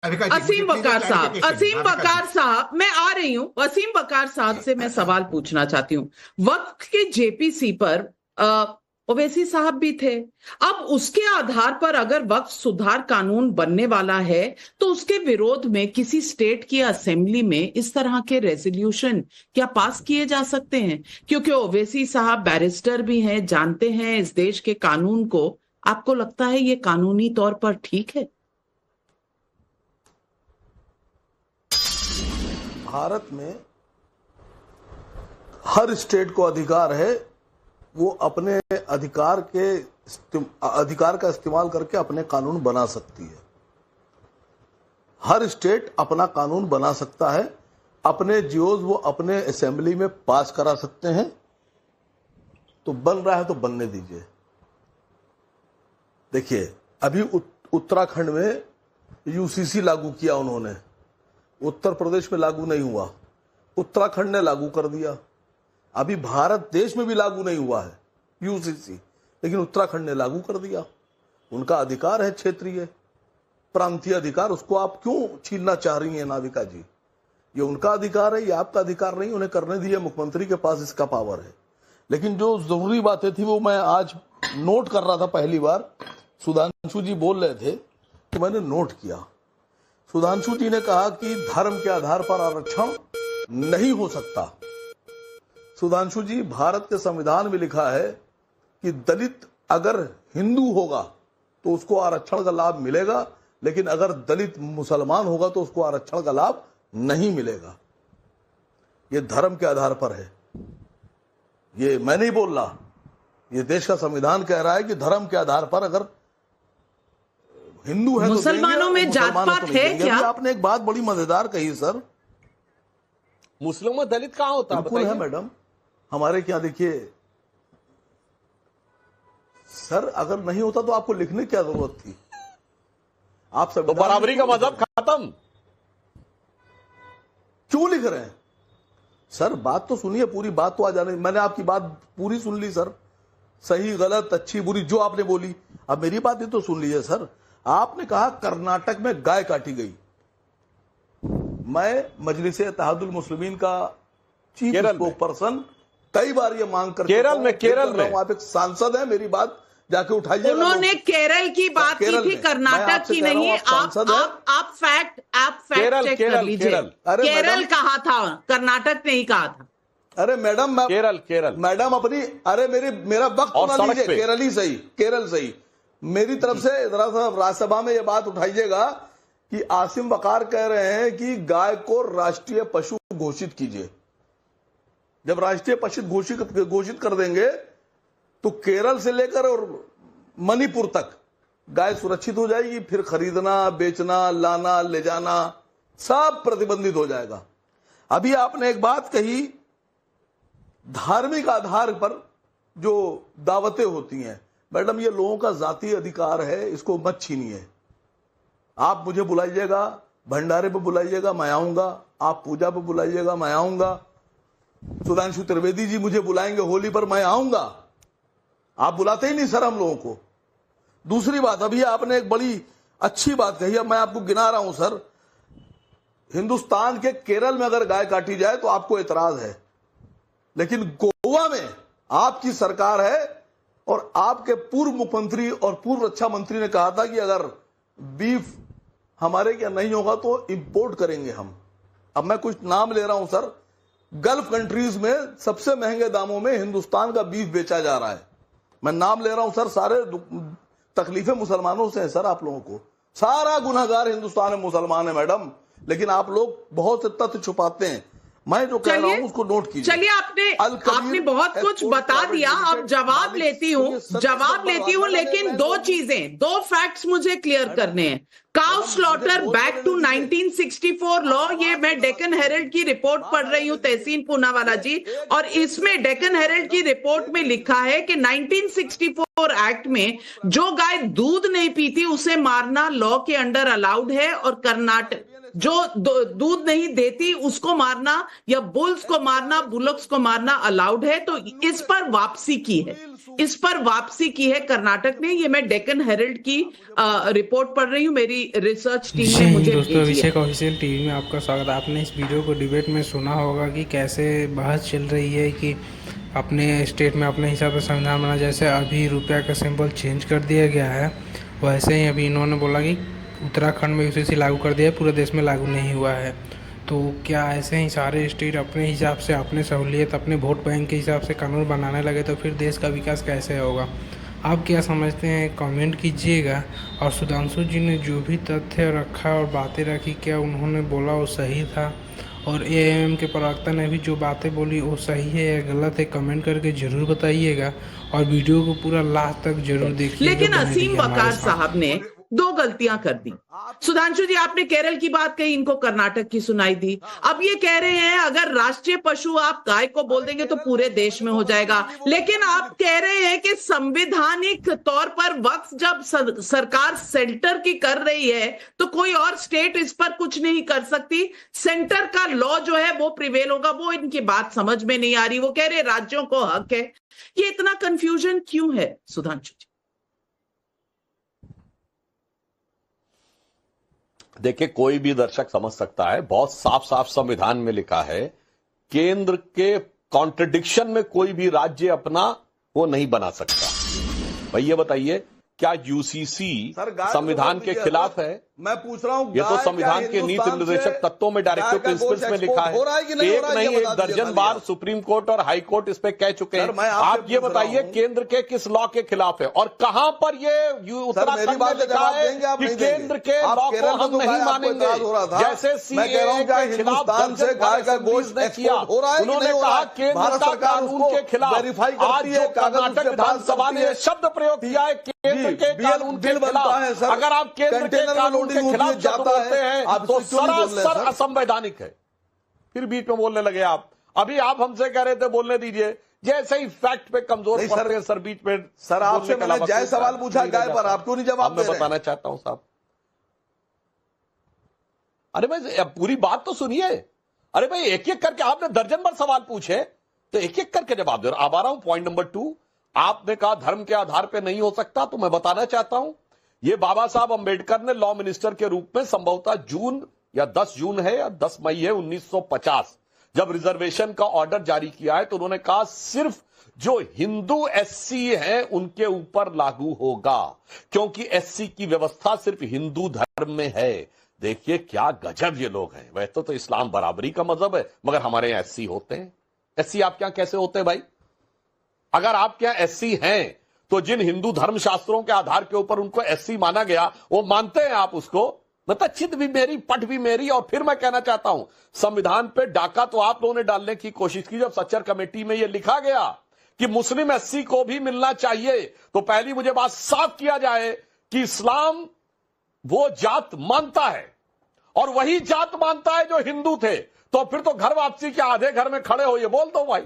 असीम वकार साहब, मैं आ रही हूं। असीम वकार साहब से मैं सवाल पूछना चाहती हूँ। वक्त के जेपीसी पर ओवैसी साहब भी थे। अब उसके आधार पर अगर वक्फ सुधार कानून बनने वाला है तो उसके विरोध में किसी स्टेट की असेंबली में इस तरह के रेजोल्यूशन क्या पास किए जा सकते हैं? क्योंकि ओवैसी साहब बैरिस्टर भी हैं, जानते हैं इस देश के कानून को। आपको लगता है ये कानूनी तौर पर ठीक है? भारत में हर स्टेट को अधिकार है वो अपने अधिकार का इस्तेमाल करके अपने कानून बना सकती है। हर स्टेट अपना कानून बना सकता है, अपने जियोज वो अपने असेंबली में पास करा सकते हैं। तो बन रहा है तो बनने दीजिए। देखिए, अभी उत्तराखंड में यूसीसी लागू किया उन्होंने, उत्तर प्रदेश में लागू नहीं हुआ, उत्तराखंड ने लागू कर दिया। अभी भारत देश में भी लागू नहीं हुआ है यूसीसी, लेकिन उत्तराखंड ने लागू कर दिया। उनका अधिकार है, क्षेत्रीय प्रांतीय अधिकार, उसको आप क्यों छीनना चाह रही हैं नाविका जी? ये उनका अधिकार है, ये आपका अधिकार नहीं। उन्हें करने दिए, मुख्यमंत्री के पास इसका पावर है। लेकिन जो जरूरी बातें थी वो मैं आज नोट कर रहा था। पहली बार सुधांशु जी बोल रहे थे कि मैंने नोट किया। सुधांशु जी ने कहा कि धर्म के आधार पर आरक्षण नहीं हो सकता। सुधांशु जी, भारत के संविधान में लिखा है कि दलित अगर हिंदू होगा तो उसको आरक्षण का लाभ मिलेगा, लेकिन अगर दलित मुसलमान होगा तो उसको आरक्षण का लाभ नहीं मिलेगा। ये धर्म के आधार पर है। ये मैं नहीं बोल रहा, ये देश का संविधान कह रहा है कि धर्म के आधार पर अगर हिंदू है तो मुसलमानों में जात पात है क्या? आपने एक बात बड़ी मजेदार कही सर, मुस्लिम में दलित कहां होता है? बिल्कुल है मैडम, हमारे क्या। देखिए सर, अगर नहीं होता तो आपको लिखने की क्या जरूरत थी? आप सब तो बराबरी का मजहब खत्म क्यों लिख रहे हैं सर? बात तो सुनिए, पूरी बात तो आ जाने। मैंने आपकी बात पूरी सुन ली सर, सही गलत अच्छी बुरी जो आपने बोली। अब मेरी बात ही तो सुन लीजिए सर। आपने कहा कर्नाटक में गाय काटी गई। मैं मजलिस इत्तेहादुल मुस्लिमीन का चीफ स्पोक पर्सन कई बार ये मांग कर केरल में आप एक सांसद है, मेरी बात जाके उठाइए। उन्होंने केरल की बात की थी, कर्नाटक की नहीं। आप फैक्ट चेक कर लीजिए। केरल कहा था, कर्नाटक नहीं कहा था। अरे मैडम, केरल मैडम अपनी, अरे मेरा वक्त ना लीजिए। केरल ही सही, केरल सही। मेरी तरफ से जरा सा राज्यसभा में ये बात उठाइएगा कि आसिम वकार कह रहे हैं कि गाय को राष्ट्रीय पशु घोषित कीजिए। जब राष्ट्रीय पशु घोषित कर देंगे तो केरल से लेकर और मणिपुर तक गाय सुरक्षित हो जाएगी। फिर खरीदना, बेचना, लाना, ले जाना सब प्रतिबंधित हो जाएगा। अभी आपने एक बात कही, धार्मिक आधार पर जो दावतें होती हैं, मैडम ये लोगों का जातीय अधिकार है, इसको मत छीनिए। आप मुझे बुलाइएगा, भंडारे पे बुलाइएगा, मैं आऊंगा। आप पूजा पे बुलाइएगा, मैं आऊंगा। सुधांशु त्रिवेदी जी मुझे बुलाएंगे होली पर, मैं आऊंगा। आप बुलाते ही नहीं सर हम लोगों को। दूसरी बात, अभी आपने एक बड़ी अच्छी बात कही, अब मैं आपको गिना रहा हूं सर। हिंदुस्तान के केरल में अगर गाय काटी जाए तो आपको एतराज है, लेकिन गोवा में आपकी सरकार है और आपके पूर्व मुख्यमंत्री और पूर्व रक्षा मंत्री ने कहा था कि अगर बीफ हमारे क्या नहीं होगा तो इंपोर्ट करेंगे हम। अब मैं कुछ नाम ले रहा हूं सर। गल्फ कंट्रीज में सबसे महंगे दामों में हिंदुस्तान का बीफ बेचा जा रहा है। मैं नाम ले रहा हूं सर। सारे तकलीफें मुसलमानों से हैं सर। आप लोगों को सारा गुनाहगार हिंदुस्तान में मुसलमान है मैडम, लेकिन आप लोग बहुत से तथ्य छुपाते हैं। मैं जो कह रहा हूं उसको नोट कीजिए। चलिए, आपने बहुत कुछ बता दिया। अब जवाब लेती हूं, लेकिन दो फैक्ट्स मुझे क्लियर करने हैं। Cow slaughter back to 1964 law, ये मैं डेक्कन हेरल्ड की रिपोर्ट पढ़ रही हूं तहसीन पूनावाला जी, और इसमें डेक्कन हेरल्ड की रिपोर्ट में लिखा है कि 1964 एक्ट में जो गाय दूध नहीं पीती उसे मारना लॉ के अंडर अलाउड है, और कर्नाटक जो दूध नहीं देती उसको मारना या बुल्स को मारना, बुलक्स को मारना अलाउड है। तो इस पर वापसी की है, इस पर वापसी की है कर्नाटक ने। ये मैं डेक्कन हेरल्ड की रिपोर्ट पढ़ रही हूँ, मेरी रिसर्च टीम ने मुझे दोस्तों, अभिषेक ऑफिशियल टीवी में आपका स्वागत है। आपने इस वीडियो को डिबेट में सुना होगा कि कैसे बहस चल रही है कि अपने स्टेट में अपने हिसाब से संविधान बना, जैसे अभी रुपया का सिंबल चेंज कर दिया गया है, वैसे ही अभी इन्होंने बोला कि उत्तराखंड में यूसीसी लागू कर दिया है, पूरे देश में लागू नहीं हुआ है। तो क्या ऐसे ही सारे स्टेट अपने हिसाब से, अपने सहूलियत, अपने वोट बैंक के हिसाब से कानून बनाने लगे तो फिर देश का विकास कैसे होगा? आप क्या समझते हैं, कमेंट कीजिएगा। और सुधांशु जी ने जो भी तथ्य रखा और बातें रखी, क्या उन्होंने बोला वो सही था? और एएमएम के प्रवक्ता ने भी जो बातें बोली वो सही है या गलत है, कमेंट करके ज़रूर बताइएगा। और वीडियो को पूरा लास्ट तक जरूर देखिएगा। लेकिन असीम बकार साहब ने दो गलतियां कर दी। सुधांशु जी, आपने केरल की बात कही, इनको कर्नाटक की सुनाई दी। अब ये कह रहे हैं अगर राष्ट्रीय पशु आप गाय को बोल देंगे तो पूरे देश में हो जाएगा। लेकिन आप कह रहे हैं कि संवैधानिक तौर पर वक्फ जब सरकार सेंटर की कर रही है तो कोई और स्टेट इस पर कुछ नहीं कर सकती, सेंटर का लॉ जो है वो प्रिवेल होगा। वो इनकी बात समझ में नहीं आ रही। वो कह रहे राज्यों को हक है। ये इतना कंफ्यूजन क्यों है सुधांशु जी? देखिए, कोई भी दर्शक समझ सकता है, बहुत साफ साफ संविधान में लिखा है, केंद्र के कॉन्ट्रडिक्शन में कोई भी राज्य अपना वो नहीं बना सकता। भाई ये बताइए, क्या यूसीसी संविधान के खिलाफ है? मैं पूछ रहा हूं, ये तो संविधान के नीति निर्देशक तत्वों में, डायरेक्टिव प्रिंसिपल्स में लिखा है। एक नहीं, एक दर्जन बार सुप्रीम कोर्ट और हाई कोर्ट इस पे कह चुके हैं। आप ये बताइए, केंद्र के किस लॉ के खिलाफ है और कहां पर ये उत्तराखंड में लिखा है कि केंद्र के लॉ को हम नहीं मानेंगे? जैसे सीएए के खिलाफ ने किया, उन्होंने कहा केंद्र का कानून के खिलाफ। आज जो कर्नाटक विधानसभा ने शब्द प्रयोग किया है केंद्र के कानून के खिलाफ, अगर आप केंद्र के कानून के खिलाफ शब्द बोलते हैं तो सरासर असंवैधानिक है। फिर बीच में बोलने लगे आप। अभी आप हमसे कह रहे थे बोलने दीजिए, जैसे ही फैक्ट पे कमजोर पड़ते हैं सर बीच में। सर आपसे मैंने जय सवाल पूछा गाय पर, आप क्यों नहीं जवाब दे रहे? मैं बताना चाहता हूं साहब, अरे भाई पूरी बात तो सुनिए। अरे भाई एक एक करके आपने दर्जन भर सवाल पूछे तो एक एक करके जवाब दे रहा। अब आ रहा हूं पॉइंट नंबर 2। आपने कहा धर्म के आधार पे नहीं हो सकता, तो मैं बताना चाहता हूं, ये बाबा साहब अंबेडकर ने लॉ मिनिस्टर के रूप में संभवतः जून या 10 जून है या 10 मई है 1950, जब रिजर्वेशन का ऑर्डर जारी किया है, तो उन्होंने कहा सिर्फ जो हिंदू एससी हैं उनके ऊपर लागू होगा, क्योंकि एससी की व्यवस्था सिर्फ हिंदू धर्म में है। देखिए क्या गजब ये लोग हैं। वैसे तो इस्लाम बराबरी का मजहब है, मगर हमारे यहां एससी होते हैं। एससी आपके यहां कैसे होते हैं भाई? अगर आपके यहां एससी हैं तो जिन हिंदू धर्म शास्त्रों के आधार के ऊपर उनको एससी माना गया, वो मानते हैं आप उसको? मतलब चित भी मेरी, पट भी मेरी। और फिर मैं कहना चाहता हूं, संविधान पे डाका तो आप लोगों ने डालने की कोशिश की। जब सच्चर कमेटी में यह लिखा गया कि मुस्लिम एससी को भी मिलना चाहिए, तो पहली मुझे बात साफ किया जाए कि इस्लाम वो जात मानता है और वही जात मानता है जो हिंदू थे। तो फिर तो घर वापसी के आधे घर में खड़े हो, ये बोल दो भाई।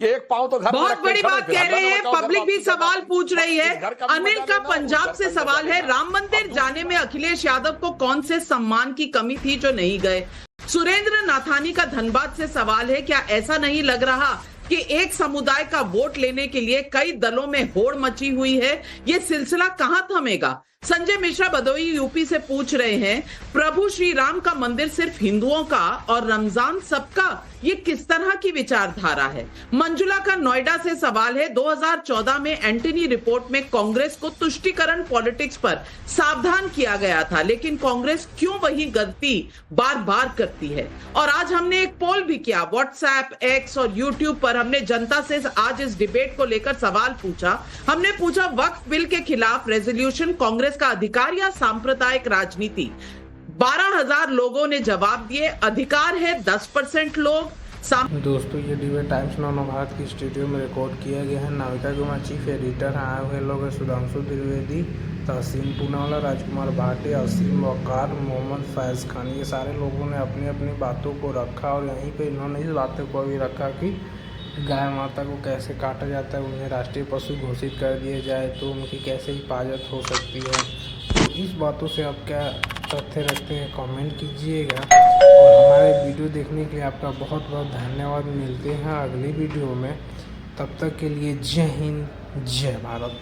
ये एक पांव तो घर बहुत बड़ी बात कह रहे हैं। पब्लिक भी सवाल पूछ रही है। अनिल का पंजाब से सवाल है, राम मंदिर जाने में अखिलेश यादव को कौन से सम्मान की कमी थी जो नहीं गए? सुरेंद्र नाथानी का धनबाद से सवाल है, क्या ऐसा नहीं लग रहा कि एक समुदाय का वोट लेने के लिए कई दलों में होड़ मची हुई है? ये सिलसिला कहां थमेगा? संजय मिश्रा भदोई यूपी से पूछ रहे हैं, प्रभु श्री राम का मंदिर सिर्फ हिंदुओं का और रमजान सबका, ये किस तरह की विचारधारा है? मंजुला का नोएडा से सवाल है, 2014 में एंटनी रिपोर्ट में कांग्रेस को तुष्टीकरण पॉलिटिक्स पर सावधान किया गया था, लेकिन कांग्रेस क्यों वही गलती बार बार करती है? और आज हमने एक पोल भी किया व्हाट्सएप, एक्स और यूट्यूब पर। हमने जनता से आज इस डिबेट को लेकर सवाल पूछा। हमने पूछा, वक्फ बिल के खिलाफ रेजोल्यूशन कांग्रेस का अधिकार या सांप्रदायिक राजनीति? 12,000 लोगों ने जवाब दिए। अधिकार है 10% लोग, दोस्तों ये डिबेट टाइम्स नव भारत की स्टूडियो में रिकॉर्ड किया गया है। नाविका कुमार चीफ एडिटर आए हुए लोग हैं सुधांशु द्विवेदी, तहसीन पूनावाला, राजकुमार भाटिया, असीम वकार, मोहम्मद फैज़ खान, ये सारे लोगों ने अपनी अपनी बातों को रखा और यहीं पे इन्होंने इस बातों को भी रखा कि गाय माता को कैसे काटा जाता है, उन्हें राष्ट्रीय पशु घोषित कर दिया जाए तो उनकी कैसे हिफाजत हो सकती है। तो इस बातों से आप क्या तथ्य रखते हैं कमेंट कीजिएगा और हमारे वीडियो देखने के लिए आपका बहुत बहुत धन्यवाद। मिलते हैं अगली वीडियो में, तब तक के लिए जय हिंद जय भारत।